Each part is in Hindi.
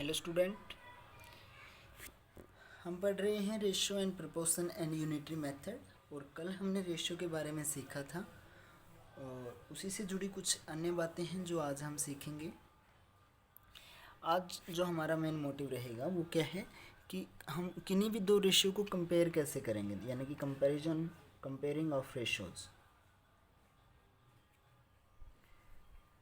हेलो स्टूडेंट, हम पढ़ रहे हैं ratio and proportion and unitary method. और कल हमने रेशियो के बारे में सीखा था और उसी से जुड़ी कुछ अन्य बातें हैं जो आज हम सीखेंगे। आज जो हमारा मेन मोटिव रहेगा वो क्या है कि हम किन्हीं भी दो रेशियो को कंपेयर कैसे करेंगे, यानी कि कंपेयरिंग ऑफ रेशियोज़।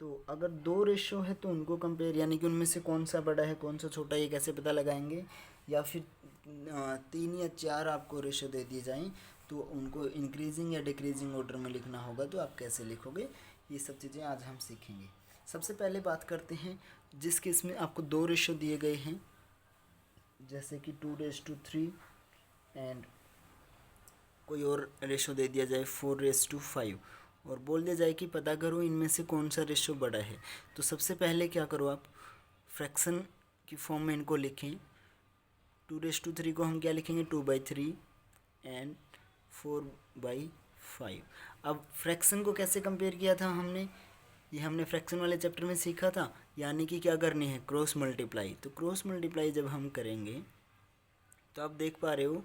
तो अगर दो रेशियो है तो उनको कंपेयर, यानी कि उनमें से कौन सा बड़ा है कौन सा छोटा, ये कैसे पता लगाएंगे। या फिर 3 या 4 आपको रेशियो दे दिए जाएं तो उनको इंक्रीजिंग या डिक्रीजिंग ऑर्डर में लिखना होगा, तो आप कैसे लिखोगे, ये सब चीज़ें आज हम सीखेंगे। सबसे पहले बात करते हैं जिस केस में आपको दो रेशियो दिए गए हैं, जैसे कि 2:3 एंड कोई और रेशियो दे दिया जाए 4:5 और बोल दिया जाए कि पता करो इनमें से कौन सा रेशियो बड़ा है। तो सबसे पहले क्या करो, आप फ्रैक्शन की फॉर्म में इनको लिखें। 2:3 को हम क्या लिखेंगे, 2/3 एंड 4/5। अब फ्रैक्शन को कैसे कंपेयर किया था हमने, ये हमने फ्रैक्शन वाले चैप्टर में सीखा था, यानी कि क्या करनी है, क्रॉस मल्टीप्लाई। तो क्रॉस मल्टीप्लाई जब हम करेंगे तो आप देख पा रहे हो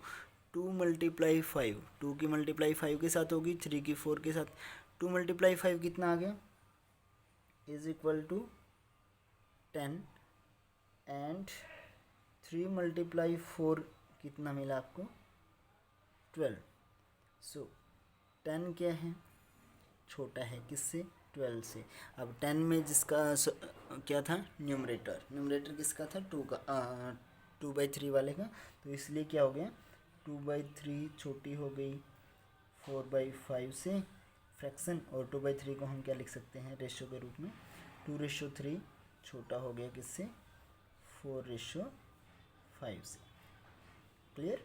2 × 5, 2 की मल्टीप्लाई 5 के साथ होगी, 3 की 4 के साथ। 2 × 5 कितना आ गया, इज इक्वल टू 10 एंड 3 × 4 कितना मिला आपको, 12। सो 10 क्या है, छोटा है किससे, 12 से। अब 10 में जिसका क्या था, न्यूमरेटर किसका था, 2/3 वाले का, तो इसलिए क्या हो गया, 2/3 छोटी हो गई 4/5 से फ्रैक्शन, और 2/3 को हम क्या लिख सकते हैं, रेशियो के रूप में। 2:3 छोटा हो गया किससे, 4:5 से। क्लियर।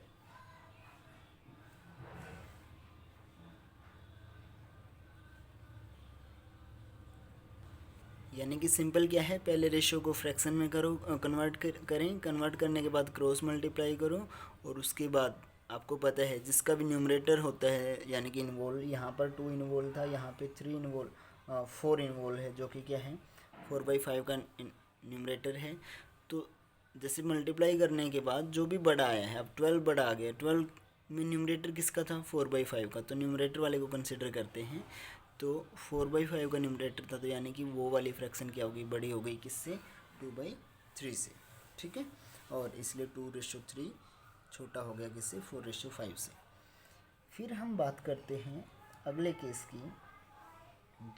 यानी कि सिंपल क्या है, पहले रेशियो को फ्रैक्शन में करो, करें, कन्वर्ट करने के बाद क्रॉस मल्टीप्लाई करो, और उसके बाद आपको पता है जिसका भी न्यूमरेटर होता है, यानी कि इन्वॉल्व, यहाँ पर 2 इन्वॉल्व था, यहाँ पे 3 इन्वॉल्व 4 इन्वॉल्व है, जो कि क्या है 4/5 का न्यूमरेटर है। तो जैसे मल्टीप्लाई करने के बाद जो भी बड़ा आया है, अब 12 बड़ा आ गया, 12 में न्यूमरेटर किसका था, 4/5 का, तो न्यूमरेटर वाले को कंसिडर करते हैं। तो 4/5 का न्यूमरेटर था, तो यानी कि वो वाली फ्रैक्शन क्या होगी, बड़ी हो गई किससे, 2/3 से। ठीक है, और इसलिए 2:3 छोटा हो गया किससे, 4:5 से। फिर हम बात करते हैं अगले केस की,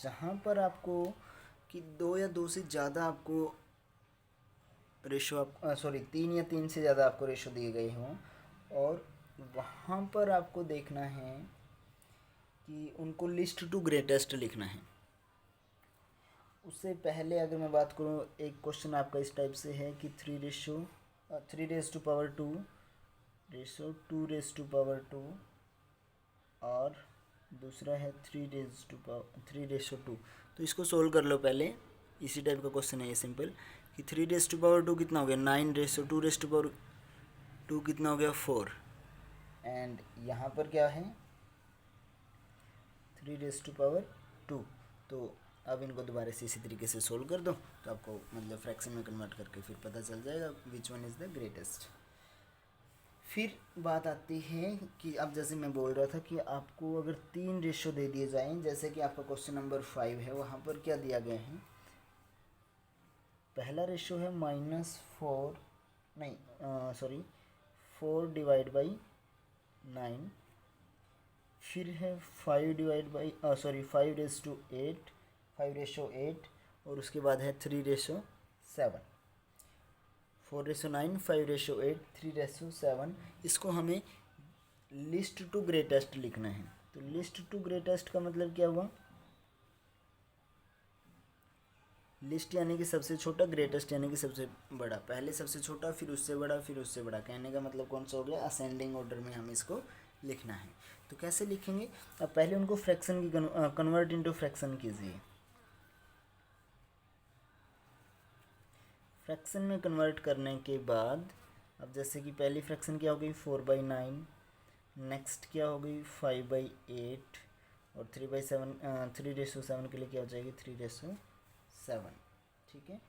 जहाँ पर आपको कि 2 या 2 से ज़्यादा आपको रेशो, 3 या 3 से ज़्यादा आपको रेशो दिए गए हों, और वहाँ पर आपको देखना है कि उनको लिस्ट टू ग्रेटेस्ट लिखना है। उससे पहले अगर मैं बात करूँ, एक क्वेश्चन आपका इस टाइप से है कि 3:2 रेशो 2:2 और दूसरा है 3:2। तो इसको सोल्व कर लो पहले, इसी टाइप का क्वेश्चन है ये, सिंपल कि 3:2 कितना हो गया, 9:2 कितना हो गया, 4। एंड यहाँ पर क्या है, 3:2। तो अब इनको दोबारा से इसी तरीके से सोल्व कर दो, तो आपको मतलब फ्रैक्शन में कन्वर्ट करके फिर पता चल जाएगा which one is the greatest. फिर बात आती है कि अब जैसे मैं बोल रहा था कि आपको अगर 3 रेशो दे दिए जाएं, जैसे कि आपका क्वेश्चन नंबर 5 है, वहाँ पर क्या दिया गया है, पहला रेशो है -4, नहीं 4/9, फिर है 5/8, और उसके बाद है 3:7। 4:9, 5:8, 3:7। इसको हमें लिस्ट टू ग्रेटेस्ट लिखना है। तो लिस्ट टू ग्रेटेस्ट का मतलब क्या हुआ, लिस्ट यानी कि सबसे छोटा, ग्रेटेस्ट यानी कि सबसे बड़ा। पहले सबसे छोटा, फिर उससे बड़ा, फिर उससे बड़ा। कहने का मतलब कौन सा हो गया, असेंडिंग ऑर्डर में हमें इसको लिखना है। तो कैसे लिखेंगे, अब पहले उनको फ्रैक्शन की कन्वर्ट इनटू फ्रैक्शन कीजिए। फ्रैक्शन में कन्वर्ट करने के बाद अब जैसे कि पहली फ्रैक्शन क्या हो गई, 4/9, नेक्स्ट क्या हो गई, 5/8, और 3/7 के लिए क्या हो जाएगी, 3:7। ठीक है,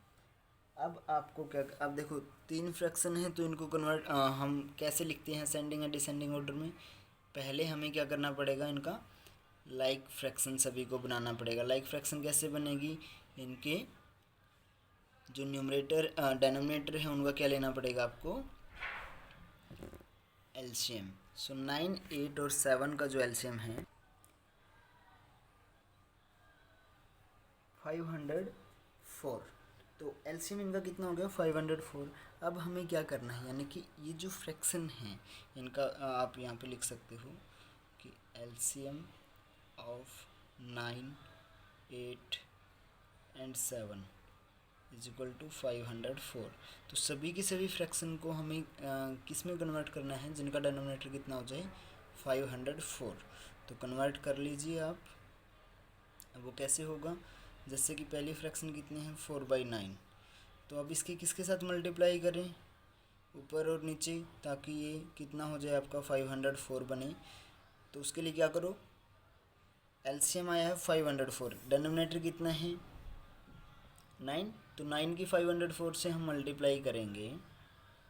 अब आपको क्या, अब देखो तीन फ्रैक्शन है तो इनको कन्वर्ट हम कैसे लिखते हैं असेंडिंग या डिसेंडिंग ऑर्डर में। पहले हमें क्या करना पड़ेगा, इनका लाइक फ्रैक्शन सभी को बनाना पड़ेगा। लाइक फ्रैक्शन कैसे बनेगी, इनके जो न्यूमरेटर डेनोमिनेटर है उनका क्या लेना पड़ेगा आपको, एलसीएम। सो 9, 8 और 7 का जो एलसीएम है 504, तो एलसीएम इनका कितना हो गया 504। अब हमें क्या करना है, यानी कि ये जो फ्रैक्शन है इनका आप यहाँ पे लिख सकते हो कि LCM of 9, 8 and 7 is equal to 504। तो सभी के सभी फ्रैक्शन को हमें किस में कन्वर्ट करना है, जिनका डिनोमिनेटर कितना हो जाए 504। तो कन्वर्ट कर लीजिए आप। अब वो कैसे होगा, जैसे कि पहली फ्रैक्शन कितनी है 4/9, तो अब इसके किसके साथ मल्टीप्लाई करें, ऊपर और नीचे, ताकि ये कितना हो जाए आपका 504 बने। तो उसके लिए क्या करो, एलसीएम आया है 504, डिनोमिनेटर कितना है 9, तो 9 की 504 से हम मल्टीप्लाई करेंगे,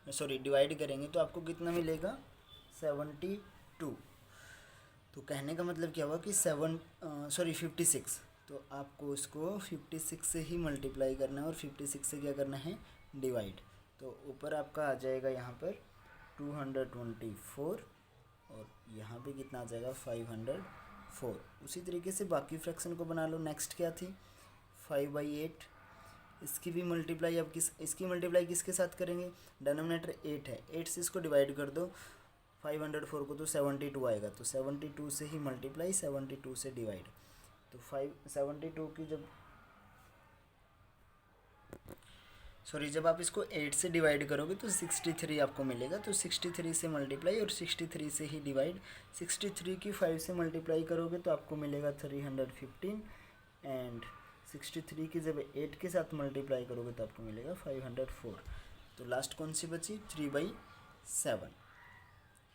सॉरी डिवाइड करेंगे, तो आपको कितना मिलेगा 72। तो कहने का मतलब क्या हुआ कि 56, तो आपको इसको 56 से ही मल्टीप्लाई करना है और 56 से क्या करना है डिवाइड। तो ऊपर आपका आ जाएगा यहाँ पर 224 और यहाँ पे कितना आ जाएगा 504। उसी तरीके से बाकी फ्रैक्शन को बना लो। नेक्स्ट क्या थी 5/8, इसकी भी मल्टीप्लाई अब इसकी मल्टीप्लाई किसके साथ करेंगे, डिनोमिनेटर 8 है, 8 से इसको डिवाइड कर दो 504 को, तो 72 आएगा, तो 72 से ही मल्टीप्लाई 72 से डिवाइड। तो 72 की जब आप इसको 8 से डिवाइड करोगे तो 63 आपको मिलेगा, तो 63 से मल्टीप्लाई और 63 से ही डिवाइड। 63 की 5 से मल्टीप्लाई करोगे तो आपको मिलेगा 315 एंड 63 की जब 8 के साथ मल्टीप्लाई करोगे तो आपको मिलेगा 504। तो लास्ट कौन सी बची 3/7।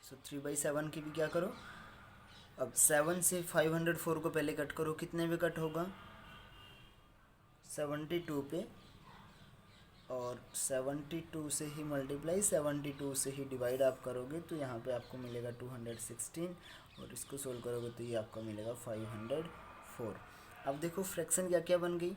सो 3/7 की भी क्या करो, अब 7 से 504 को पहले कट करो, कितने पे कट होगा 72 पे, और 72 से ही मल्टीप्लाई 72 से ही डिवाइड आप करोगे तो यहाँ पे आपको मिलेगा 216 और इसको सोल्व करोगे तो ये आपको मिलेगा 504। अब देखो फ्रैक्शन क्या क्या बन गई,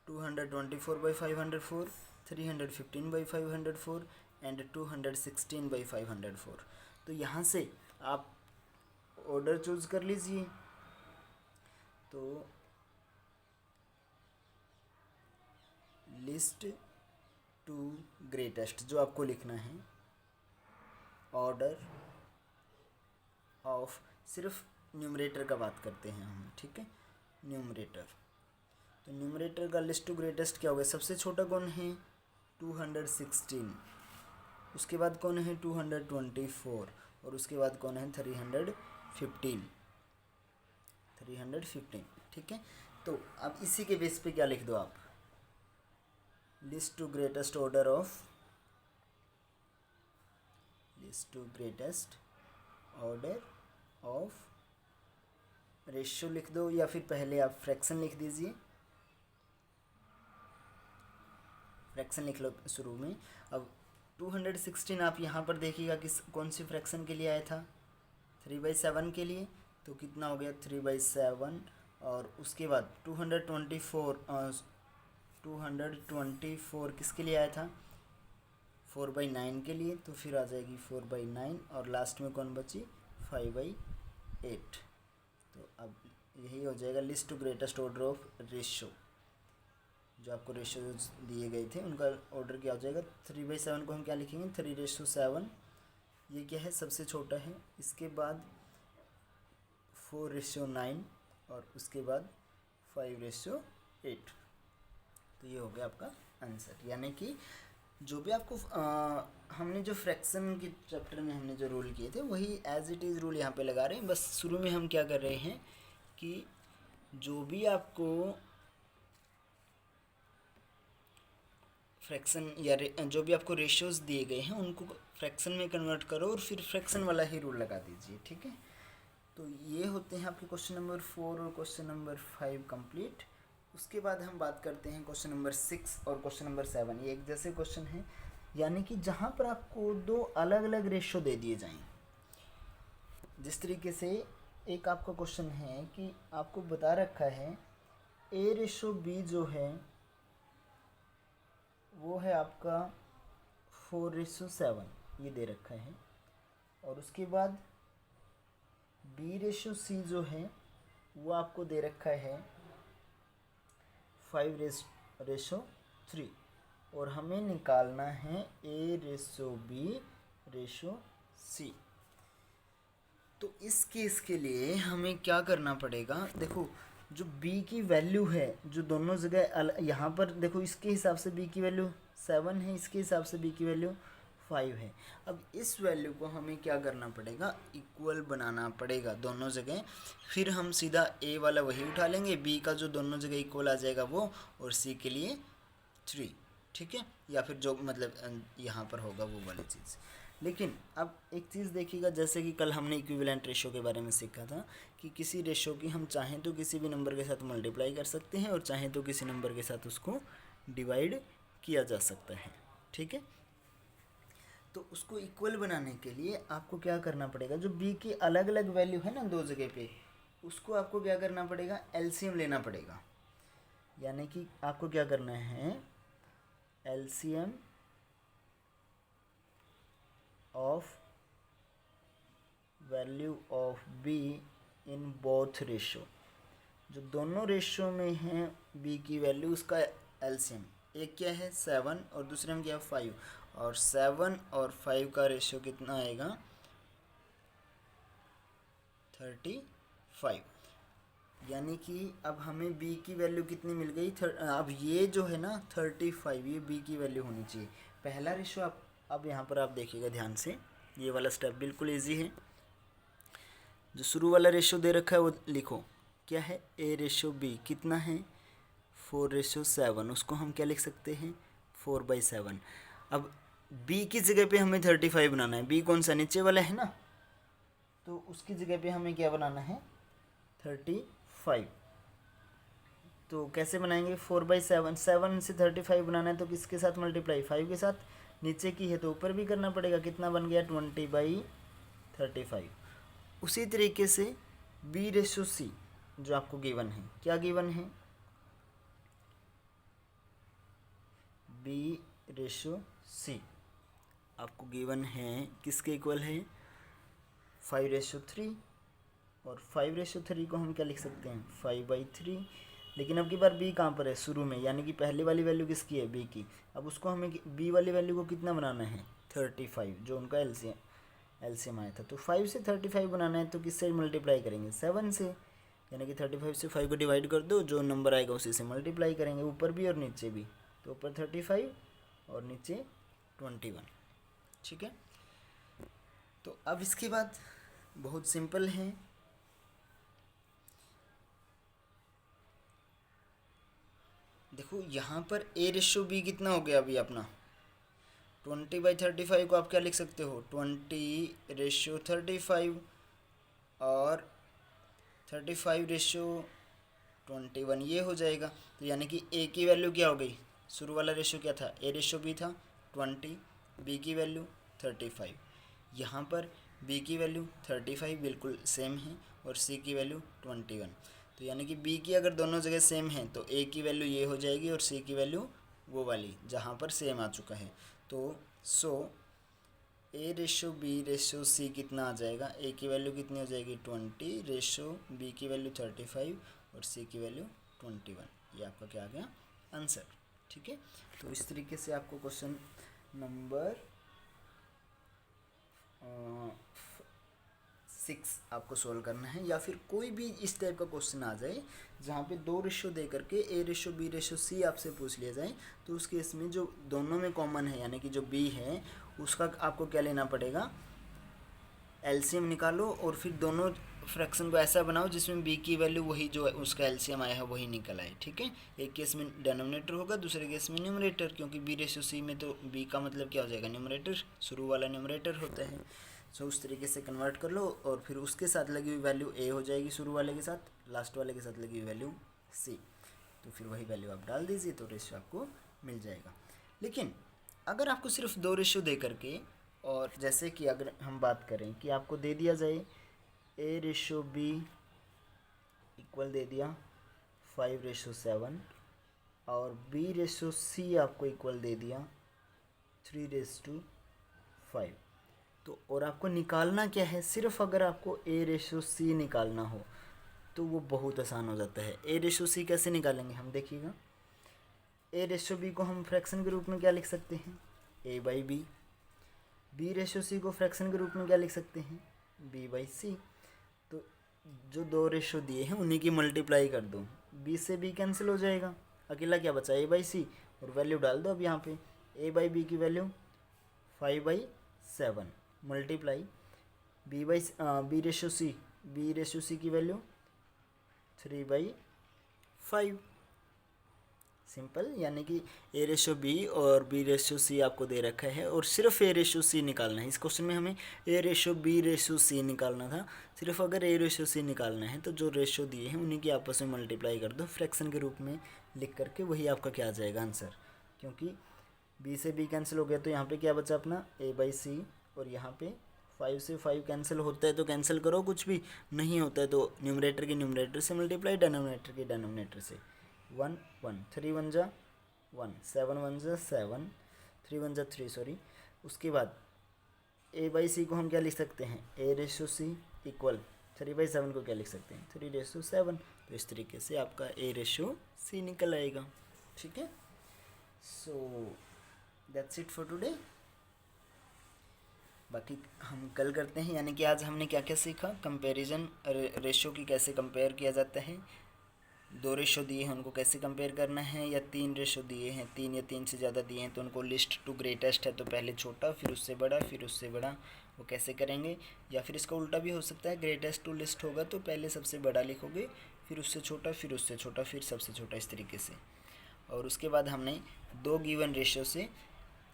224/504, 315/504 एंड 216/504। तो यहाँ से आप ऑर्डर चूज़ कर लीजिए। तो लिस्ट टू ग्रेटेस्ट जो आपको लिखना है, ऑर्डर ऑफ, सिर्फ न्यूमरेटर का बात करते हैं हम, ठीक है, न्यूमरेटर। तो न्यूमरेटर का लिस्ट टू ग्रेटेस्ट क्या होगा, सबसे छोटा कौन है 216, उसके बाद कौन है 224 और उसके बाद कौन है 315, ठीक है। तो अब इसी के बेस पे क्या लिख दो आप, least to greatest order of, least to greatest order of ratio लिख दो, या फिर पहले आप फ्रैक्शन लिख दीजिए, फ्रैक्शन लिख लो शुरू में। अब 216 आप यहाँ पर देखिएगा किस कौन सी फ्रैक्शन के लिए आया था 3/7 के लिए, तो कितना हो गया 3/7, और उसके बाद 224 किसके लिए आया था 4/9 के लिए, तो फिर आ जाएगी 4/9 और लास्ट में कौन बची 5/8। तो अब यही हो जाएगा least to greatest order of ratio, जो आपको रेशियो दिए गए थे उनका ऑर्डर क्या हो जाएगा। 3/7 को हम क्या लिखेंगे 3:7, ये क्या है सबसे छोटा है, इसके बाद 4:9 और उसके बाद 5:8। तो ये हो गया आपका आंसर। यानी कि जो भी आपको हमने जो फ्रैक्शन के चैप्टर में हमने जो रूल किए थे वही एज इट इज़ रूल यहाँ पे लगा रहे हैं। बस शुरू में हम क्या कर रहे हैं कि जो भी आपको फ्रैक्शन या जो भी आपको रेशियोज दिए गए हैं उनको फ्रैक्शन में कन्वर्ट करो और फिर फ्रैक्शन वाला ही रूल लगा दीजिए, ठीक है। तो ये होते हैं आपके क्वेश्चन नंबर 4 और क्वेश्चन नंबर 5 कंप्लीट। उसके बाद हम बात करते हैं क्वेश्चन नंबर 6 और क्वेश्चन नंबर 7। ये एक जैसे क्वेश्चन है, यानी कि जहाँ पर आपको दो अलग अलग रेशो दे दिए जाएं। जिस तरीके से एक आपका क्वेश्चन है कि आपको बता रखा है A/B जो है वो है आपका 4/7, ये दे रखा है। और उसके बाद B/C जो है वो आपको दे रखा है 5/3। और हमें निकालना है A/B/C। तो इस केस के लिए हमें क्या करना पड़ेगा, देखो जो b की वैल्यू है जो दोनों जगह यहाँ पर देखो, इसके हिसाब से b की वैल्यू 7 है, इसके हिसाब से b की वैल्यू 5 है। अब इस वैल्यू को हमें क्या करना पड़ेगा, इक्वल बनाना पड़ेगा दोनों जगह। फिर हम सीधा a वाला वही उठा लेंगे, b का जो दोनों जगह इक्वल आ जाएगा वो, और c के लिए 3, ठीक है, या फिर जो मतलब यहाँ पर होगा वो वाली चीज़। लेकिन अब एक चीज़ देखिएगा, जैसे कि कल हमने इक्विवेलेंट रेशो के बारे में सीखा था कि किसी रेशो की हम चाहें तो किसी भी नंबर के साथ मल्टीप्लाई कर सकते हैं और चाहें तो किसी नंबर के साथ उसको डिवाइड किया जा सकता है, ठीक है। तो उसको इक्वल बनाने के लिए आपको क्या करना पड़ेगा, जो b की अलग अलग वैल्यू है ना दो जगह पे, उसको आपको क्या करना पड़ेगा, एलसीएम लेना पड़ेगा। यानी कि आपको क्या करना है, LCM of value of b in both ratio, जो दोनों रेशो में है b की वैल्यू, उसका एलसीएम। एक क्या है 7 और दूसरे में क्या है 5, और 7 और 5 का रेशो कितना आएगा 35। यानी कि अब हमें b की वैल्यू कितनी मिल गई, अब ये जो है ना 35, ये b की वैल्यू होनी चाहिए। पहला रेशो आप अब यहाँ पर आप देखिएगा ध्यान से, ये वाला स्टेप बिल्कुल इजी है। जो शुरू वाला रेशो दे रखा है वो लिखो, क्या है A/B कितना है 4/7, उसको हम क्या लिख सकते हैं 4/7। अब b की जगह पे हमें 35 बनाना है, b कौन सा नीचे वाला है ना, तो उसकी जगह पे हमें क्या बनाना है 35। तो कैसे बनाएंगे, 4/7, 7 से 35 बनाना है तो किसके साथ मल्टीप्लाई, 5 के साथ। नीचे की है तो ऊपर भी करना पड़ेगा, कितना बन गया 20/35। उसी तरीके से B/C जो आपको गिवन है, क्या गिवन है B/C आपको गिवन है किसके इक्वल है 5/3। और 5/3 को हम क्या लिख सकते हैं 5/3। लेकिन अब की बार b कहाँ पर है शुरू में, यानी कि पहले वाली वैल्यू किसकी है b की। अब उसको हमें b वाली वैल्यू को कितना बनाना है 35, जो उनका एलसीएम आया था। तो 5 से 35 बनाना है तो किससे मल्टीप्लाई करेंगे 7 से, यानी कि 35 से 5 को डिवाइड कर दो, जो नंबर आएगा उसी से मल्टीप्लाई करेंगे, ऊपर भी और नीचे भी। तो ऊपर 35 और नीचे 21, ठीक है। तो अब इसके बाद बहुत सिंपल है, देखो यहाँ पर A/B कितना हो गया अभी अपना 20/35 को आप क्या लिख सकते हो 20/35 और 35/21 ये हो जाएगा। तो यानी कि A की वैल्यू क्या हो गई, शुरू वाला रेशो क्या था A/B था 20, B की वैल्यू 35, यहाँ पर B की वैल्यू 35 बिल्कुल सेम है और C की वैल्यू 21। तो यानी कि B की अगर दोनों जगह सेम है तो A की वैल्यू ये हो जाएगी और C की वैल्यू वो वाली जहाँ पर सेम आ चुका है। तो A/B/C कितना आ जाएगा, A की वैल्यू कितनी हो जाएगी 20, B की वैल्यू 35 और C की वैल्यू 21। ये आपका क्या आ गया आंसर, ठीक है। तो इस तरीके से आपको क्वेश्चन नंबर 6 आपको सोल्व करना है, या फिर कोई भी इस टाइप का क्वेश्चन आ जाए जहाँ पे दो रेशो दे करके A/B/C आपसे पूछ लिया जाए, तो उस केस में जो दोनों में कॉमन है यानी कि जो B है उसका आपको क्या लेना पड़ेगा एलसीएम निकालो, और फिर दोनों फ्रैक्शन को ऐसा बनाओ जिसमें B की वैल्यू वही जो है उसका एलसीएम आया है वही निकल आए, ठीक है। एक केस में डिनोमिनेटर होगा, दूसरे केस में न्यूमरेटर, क्योंकि B/C में तो B का मतलब क्या हो जाएगा न्यूमरेटर, शुरू वाला न्यूमरेटर होता है। सो उस तरीके से कन्वर्ट कर लो और फिर उसके साथ लगी हुई वैल्यू A हो जाएगी शुरू वाले के साथ, लास्ट वाले के साथ लगी हुई वैल्यू C। तो फिर वही वैल्यू आप डाल दीजिए तो रेशियो आपको मिल जाएगा। लेकिन अगर आपको सिर्फ 2 रेशियो दे करके, और जैसे कि अगर हम बात करें कि आपको दे दिया जाए A/B इक्वल दे दिया 5/7 और B/C आपको इक्वल दे दिया 3/5, तो और आपको निकालना क्या है, सिर्फ अगर आपको A/C निकालना हो तो वो बहुत आसान हो जाता है। A/C कैसे निकालेंगे हम देखिएगा। A/B को हम फ्रैक्शन के रूप में क्या लिख सकते हैं, A/B। B/C को फ्रैक्शन के रूप में क्या लिख सकते हैं, B/C। तो जो 2 रेशो दिए हैं उन्हीं की मल्टीप्लाई कर दो, B से B कैंसिल हो जाएगा, अकेला क्या बचा A/C, और वैल्यू डाल दो अब यहाँ पे। A/B की वैल्यू 5/7 मल्टीप्लाई B/C की वैल्यू 3/5। सिंपल, यानी कि A/B और B/C आपको दे रखा है और सिर्फ A/C निकालना है। इस क्वेश्चन में हमें A/B/C निकालना था। सिर्फ अगर A/C निकालना है तो जो रेशो दिए हैं उन्हीं की आपस में मल्टीप्लाई कर दो फ्रैक्शन के रूप में लिख करके, वही आपका क्या आ जाएगा आंसर। क्योंकि B से B कैंसिल हो गया तो यहाँ पे क्या बचा अपना A/C, और यहाँ पे 5 से 5 कैंसिल होता है तो कैंसिल करो, कुछ भी नहीं होता है तो न्यूमरेटर की न्यूमरेटर से मल्टीप्लाई, डिनोमिनेटर की डिनोमिनेटर से। 1 1 3 1 जा 1, 7 1 जा 7, 3 1 जा 3 सॉरी। उसके बाद A/C को हम क्या लिख सकते हैं, A/C इक्वल 3/7 को क्या लिख सकते हैं, 3/7। तो इस तरीके से आपका A/C निकल आएगा। ठीक है, so that's it for today. बाकी हम कल करते हैं, यानी कि आज हमने क्या क्या सीखा, कंपैरिजन रेशो की कैसे कंपेयर किया जाता है, 2 रेशो दिए हैं उनको कैसे कंपेयर करना है, या 3 रेशो दिए हैं, 3 या 3 से ज़्यादा दिए हैं तो उनको लिस्ट टू ग्रेटेस्ट है तो पहले छोटा फिर उससे बड़ा फिर उससे बड़ा, वो कैसे करेंगे। या फिर इसका उल्टा भी हो सकता है, ग्रेटेस्ट टू लिस्ट होगा तो पहले सबसे बड़ा लिखोगे फिर उससे छोटा फिर उससे छोटा फिर सबसे छोटा, इस तरीके से। और उसके बाद हमने 2 गिवन रेशो से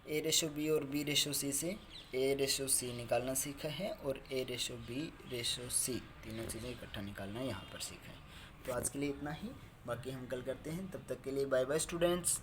A/B और B/C से A/C निकालना सीखा है और A/B/C तीनों चीज़ें इकट्ठा निकालना यहाँ पर सीखा है। तो आज के लिए इतना ही, बाकी हम कल करते हैं। तब तक के लिए बाय बाय स्टूडेंट्स।